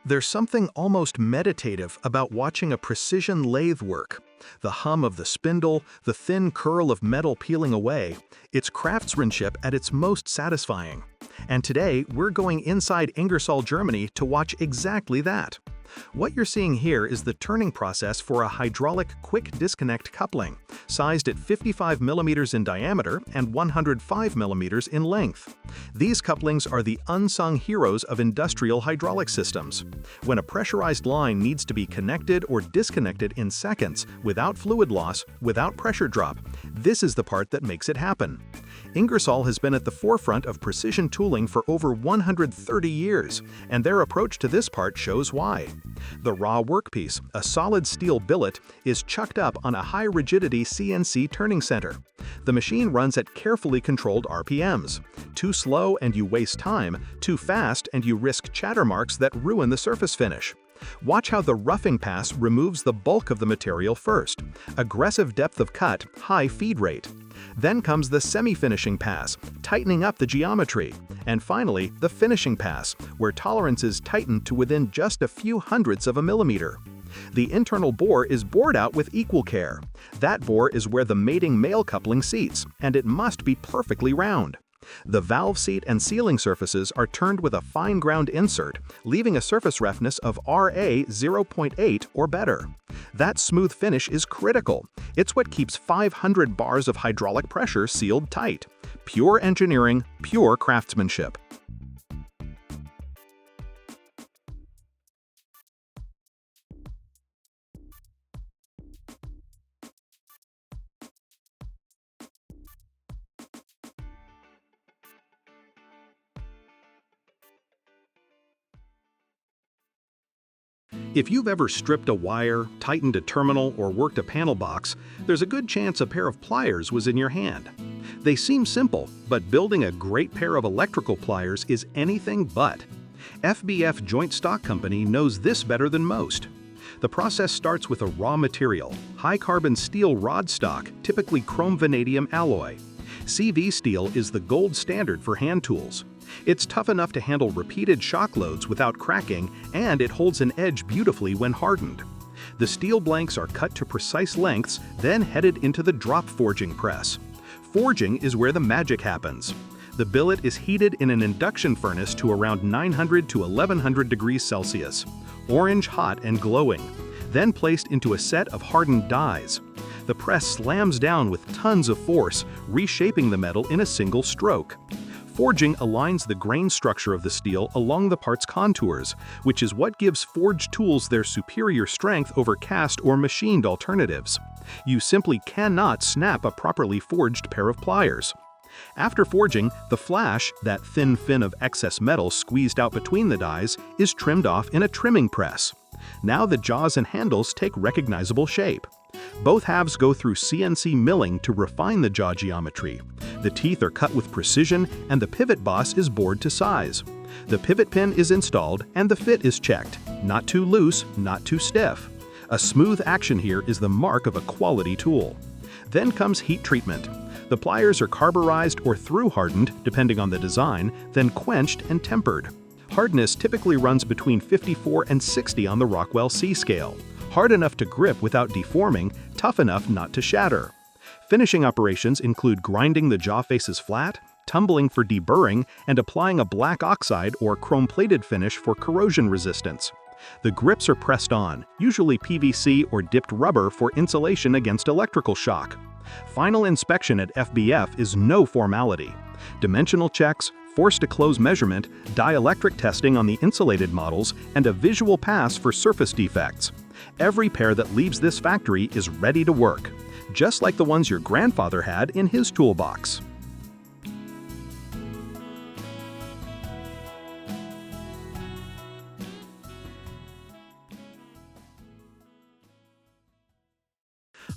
There's something almost meditative about watching a precision lathe work. The hum of the spindle, the thin curl of metal peeling away, it's craftsmanship at its most satisfying. And today, we're going inside Ingersoll, Germany to watch exactly that. What you're seeing here is the turning process for a hydraulic quick disconnect coupling, sized at 55 millimeters in diameter and 105 millimeters in length. These couplings are the unsung heroes of industrial hydraulic systems. When a pressurized line needs to be connected or disconnected in seconds, without fluid loss, without pressure drop, this is the part that makes it happen. Ingersoll has been at the forefront of precision tooling for over 130 years, and their approach to this part shows why. The raw workpiece, a solid steel billet, is chucked up on a high-rigidity CNC turning center. The machine runs at carefully controlled RPMs. Too slow and you waste time, too fast and you risk chatter marks that ruin the surface finish. Watch how the roughing pass removes the bulk of the material first. Aggressive depth of cut, high feed rate. Then comes the semi-finishing pass, tightening up the geometry. And finally, the finishing pass, where tolerances tighten to within just a few hundredths of a millimeter. The internal bore is bored out with equal care. That bore is where the mating male coupling seats, and it must be perfectly round. The valve seat and sealing surfaces are turned with a fine ground insert, leaving a surface roughness of RA 0.8 or better. That smooth finish is critical. It's what keeps 500 bars of hydraulic pressure sealed tight. Pure engineering, pure craftsmanship. If you've ever stripped a wire, tightened a terminal, or worked a panel box, there's a good chance a pair of pliers was in your hand. They seem simple, but building a great pair of electrical pliers is anything but. FBF Joint Stock Company knows this better than most. The process starts with a raw material, high-carbon steel rod stock, typically chrome vanadium alloy. CV steel is the gold standard for hand tools. It's tough enough to handle repeated shock loads without cracking, and it holds an edge beautifully when hardened. The steel blanks are cut to precise lengths, then headed into the drop forging press. Forging is where the magic happens. The billet is heated in an induction furnace to around 900 to 1100 degrees Celsius, orange hot and glowing, then placed into a set of hardened dies. The press slams down with tons of force, reshaping the metal in a single stroke. Forging aligns the grain structure of the steel along the part's contours, which is what gives forged tools their superior strength over cast or machined alternatives. You simply cannot snap a properly forged pair of pliers. After forging, the flash, that thin fin of excess metal squeezed out between the dies, is trimmed off in a trimming press. Now the jaws and handles take recognizable shape. Both halves go through CNC milling to refine the jaw geometry. The teeth are cut with precision and the pivot boss is bored to size. The pivot pin is installed and the fit is checked. Not too loose, not too stiff. A smooth action here is the mark of a quality tool. Then comes heat treatment. The pliers are carburized or through-hardened, depending on the design, then quenched and tempered. Hardness typically runs between 54 and 60 on the Rockwell C scale. Hard enough to grip without deforming, tough enough not to shatter. Finishing operations include grinding the jaw faces flat, tumbling for deburring, and applying a black oxide or chrome-plated finish for corrosion resistance. The grips are pressed on, usually PVC or dipped rubber for insulation against electrical shock. Final inspection at FBF is no formality. Dimensional checks, force-to-close measurement, dielectric testing on the insulated models, and a visual pass for surface defects. Every pair that leaves this factory is ready to work, just like the ones your grandfather had in his toolbox.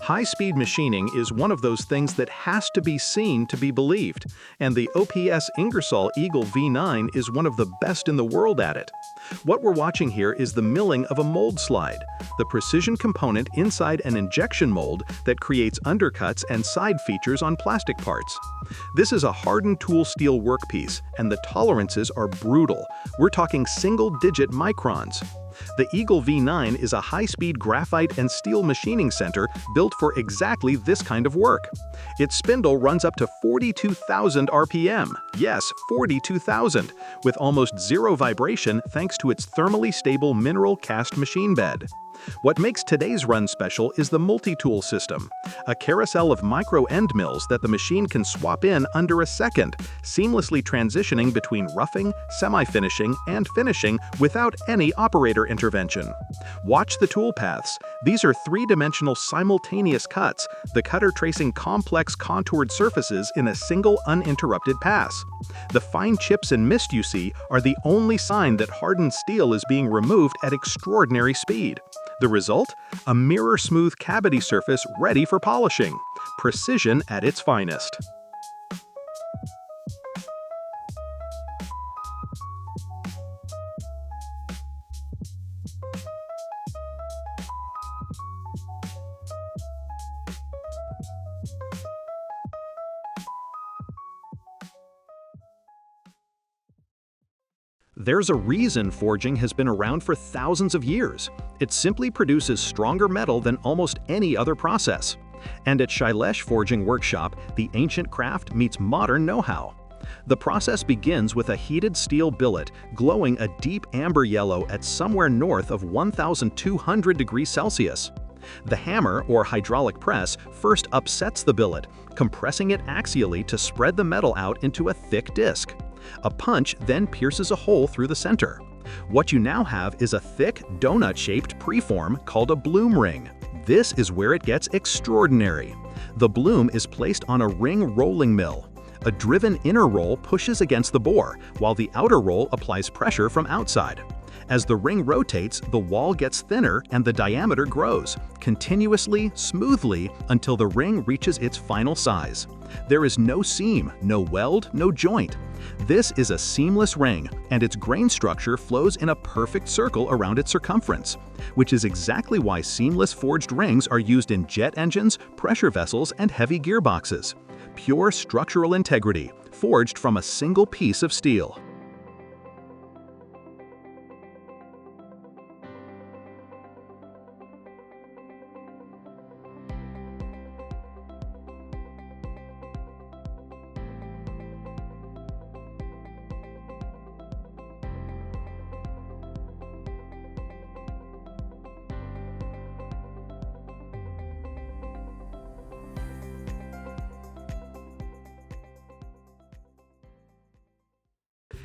High-speed machining is one of those things that has to be seen to be believed, and the OPS Ingersoll Eagle V9 is one of the best in the world at it. What we're watching here is the milling of a mold slide, the precision component inside an injection mold that creates undercuts and side features on plastic parts. This is a hardened tool steel workpiece, and the tolerances are brutal. We're talking single-digit microns. The Eagle V9 is a high-speed graphite and steel machining center built for exactly this kind of work. Its spindle runs up to 42,000 RPM, yes, 42,000, with almost zero vibration thanks to its thermally stable mineral cast machine bed. What makes today's run special is the multi-tool system, a carousel of micro end mills that the machine can swap in under a second, seamlessly transitioning between roughing, semi-finishing, and finishing without any operator intervention. Watch the tool paths. These are three-dimensional simultaneous cuts, the cutter tracing complex contoured surfaces in a single uninterrupted pass. The fine chips and mist you see are the only sign that hardened steel is being removed at extraordinary speed. The result? A mirror-smooth cavity surface ready for polishing. Precision at its finest. There's a reason forging has been around for thousands of years. It simply produces stronger metal than almost any other process. And at Shailesh Forging Workshop, the ancient craft meets modern know-how. The process begins with a heated steel billet glowing a deep amber yellow at somewhere north of 1,200 degrees Celsius. The hammer, or hydraulic press, first upsets the billet, compressing it axially to spread the metal out into a thick disc. A punch then pierces a hole through the center. What you now have is a thick, donut-shaped preform called a bloom ring. This is where it gets extraordinary. The bloom is placed on a ring rolling mill. A driven inner roll pushes against the bore, while the outer roll applies pressure from outside. As the ring rotates, the wall gets thinner and the diameter grows, continuously, smoothly, until the ring reaches its final size. There is no seam, no weld, no joint. This is a seamless ring, and its grain structure flows in a perfect circle around its circumference, which is exactly why seamless forged rings are used in jet engines, pressure vessels, and heavy gearboxes. Pure structural integrity, forged from a single piece of steel.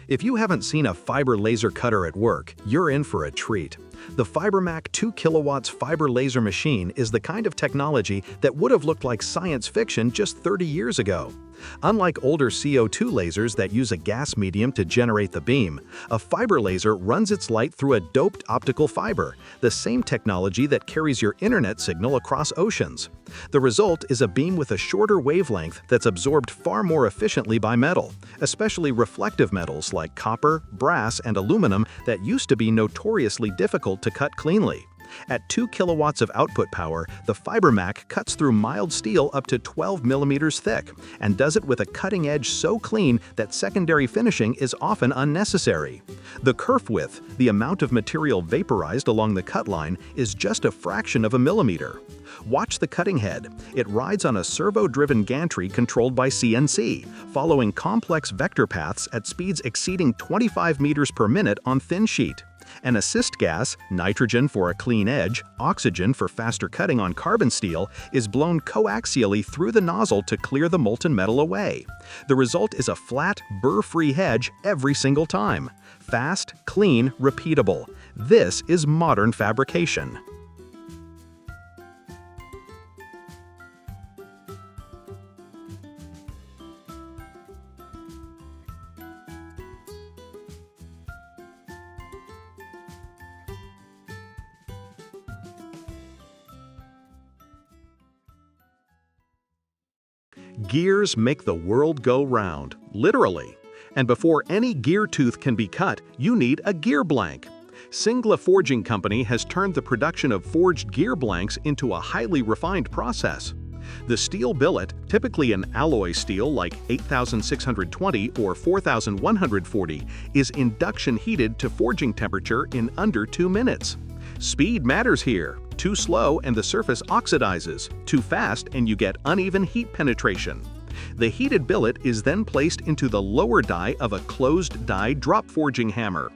If you haven't seen a fiber laser cutter at work, you're in for a treat. The FiberMac 2 kilowatts fiber laser machine is the kind of technology that would have looked like science fiction just 30 years ago. Unlike older CO2 lasers that use a gas medium to generate the beam, a fiber laser runs its light through a doped optical fiber, the same technology that carries your internet signal across oceans. The result is a beam with a shorter wavelength that's absorbed far more efficiently by metal, especially reflective metals like copper, brass, and aluminum that used to be notoriously difficult to cut cleanly. At 2 kilowatts of output power, the FiberMac cuts through mild steel up to 12 millimeters thick, and does it with a cutting edge so clean that secondary finishing is often unnecessary. The kerf width, the amount of material vaporized along the cut line, is just a fraction of a millimeter. Watch the cutting head. It rides on a servo-driven gantry controlled by CNC, following complex vector paths at speeds exceeding 25 meters per minute on thin sheet. An assist gas, nitrogen for a clean edge, oxygen for faster cutting on carbon steel, is blown coaxially through the nozzle to clear the molten metal away. The result is a flat, burr-free edge every single time. Fast, clean, repeatable. This is modern fabrication. Gears make the world go round, literally. And before any gear tooth can be cut, you need a gear blank. Singla Forging Company has turned the production of forged gear blanks into a highly refined process. The steel billet, typically an alloy steel like 8620 or 4140, is induction heated to forging temperature in under 2 minutes. Speed matters here. Too slow and the surface oxidizes. Too fast and you get uneven heat penetration. The heated billet is then placed into the lower die of a closed die drop forging hammer.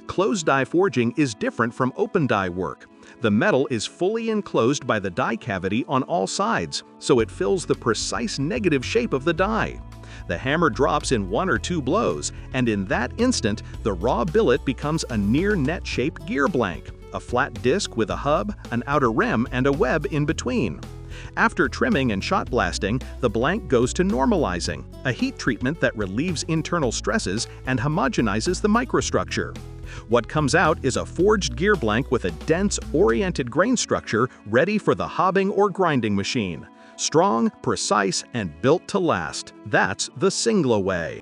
Closed die forging is different from open die work. The metal is fully enclosed by the die cavity on all sides, so it fills the precise negative shape of the die. The hammer drops in 1 or 2 blows, and in that instant, the raw billet becomes a near net-shaped gear blank, a flat disc with a hub, an outer rim, and a web in between. After trimming and shot blasting, the blank goes to normalizing, a heat treatment that relieves internal stresses and homogenizes the microstructure. What comes out is a forged gear blank with a dense, oriented grain structure ready for the hobbing or grinding machine. Strong, precise, and built to last. That's the Singla way.